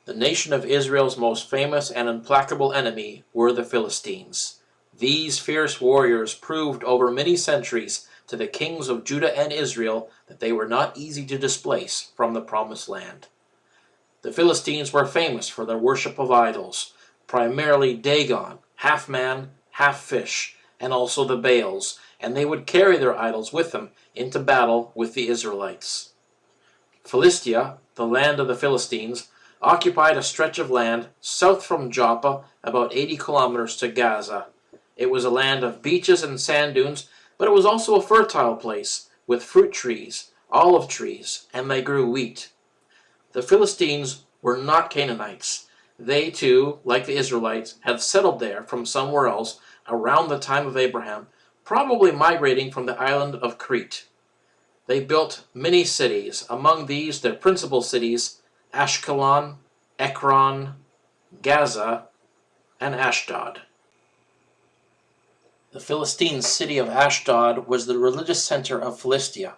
The nation of Israel's most famous and implacable enemy were the Philistines. These fierce warriors proved over many centuries to the kings of Judah and Israel that they were not easy to displace from the Promised Land. The Philistines were famous for their worship of idols, primarily Dagon, half man, half fish, and also the Baals, and they would carry their idols with them into battle with the Israelites. Philistia, the land of the Philistines, occupied a stretch of land south from Joppa, about 80 kilometers to Gaza. It was a land of beaches and sand dunes, but it was also a fertile place with fruit trees, olive trees, and they grew wheat. The Philistines were not Canaanites. They too, like the Israelites, had settled there from somewhere else around the time of Abraham, probably migrating from the island of Crete. They built many cities, among these their principal cities, Ashkelon, Ekron, Gaza, and Ashdod. The Philistine city of Ashdod was the religious center of Philistia,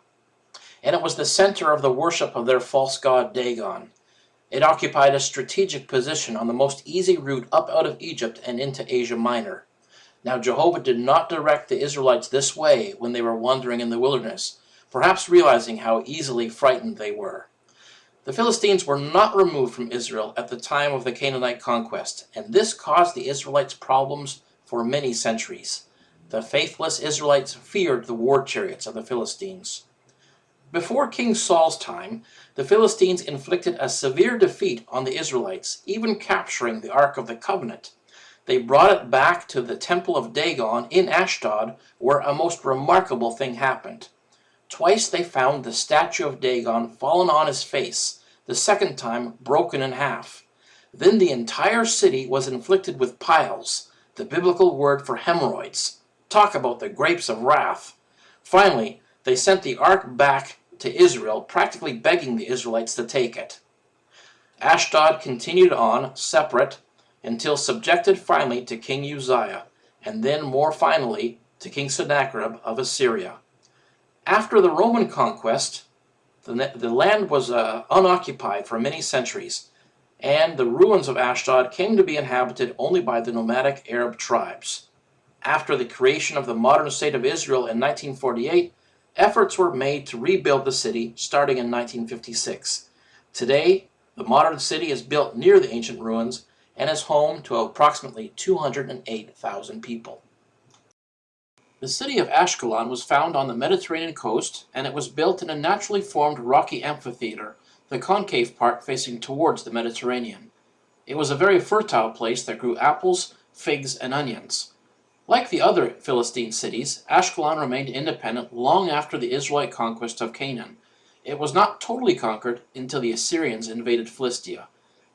and it was the center of the worship of their false god Dagon. It occupied a strategic position on the most easy route up out of Egypt and into Asia Minor. Now Jehovah did not direct the Israelites this way when they were wandering in the wilderness, perhaps realizing how easily frightened they were. The Philistines were not removed from Israel at the time of the Canaanite conquest, and this caused the Israelites problems for many centuries. The faithless Israelites feared the war chariots of the Philistines. Before King Saul's time, the Philistines inflicted a severe defeat on the Israelites, even capturing the Ark of the Covenant. They brought it back to the temple of Dagon in Ashdod, where a most remarkable thing happened. Twice they found the statue of Dagon fallen on his face, the second time broken in half. Then the entire city was inflicted with piles, the biblical word for hemorrhoids. Talk about the grapes of wrath. Finally, they sent the ark back to Israel, practically begging the Israelites to take it. Ashdod continued on, separate, until subjected finally to King Uzziah, and then more finally to King Sennacherib of Assyria. After the Roman conquest, the land was unoccupied for many centuries, and the ruins of Ashdod came to be inhabited only by the nomadic Arab tribes. After the creation of the modern state of Israel in 1948, efforts were made to rebuild the city starting in 1956. Today, the modern city is built near the ancient ruins and is home to approximately 208,000 people. The city of Ashkelon was found on the Mediterranean coast, and it was built in a naturally formed rocky amphitheater, the concave part facing towards the Mediterranean. It was a very fertile place that grew apples, figs, and onions. Like the other Philistine cities, Ashkelon remained independent long after the Israelite conquest of Canaan. It was not totally conquered until the Assyrians invaded Philistia.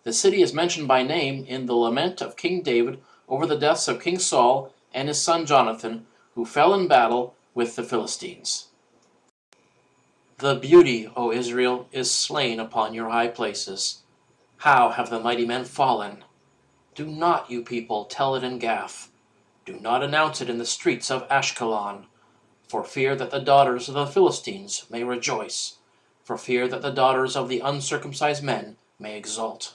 The city is mentioned by name in the lament of King David over the deaths of King Saul and his son Jonathan, who fell in battle with the Philistines. The beauty, O Israel, is slain upon your high places. How have the mighty men fallen? Do not, you people, tell it in Gath. Do not announce it in the streets of Ashkelon, for fear that the daughters of the Philistines may rejoice, for fear that the daughters of the uncircumcised men may exult.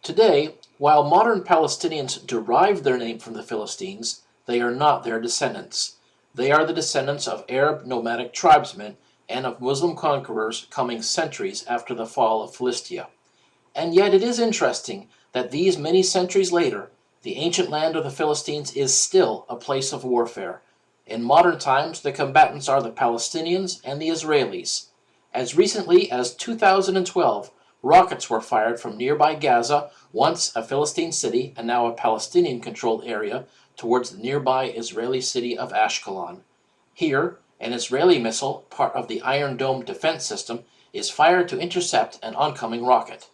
Today, while modern Palestinians derive their name from the Philistines, they are not their descendants. They are the descendants of Arab nomadic tribesmen and of Muslim conquerors coming centuries after the fall of Philistia. And yet it is interesting that these many centuries later, the ancient land of the Philistines is still a place of warfare. In modern times, the combatants are the Palestinians and the Israelis. As recently as 2012, rockets were fired from nearby Gaza, once a Philistine city and now a Palestinian-controlled area, towards the nearby Israeli city of Ashkelon. Here, an Israeli missile, part of the Iron Dome defense system, is fired to intercept an oncoming rocket.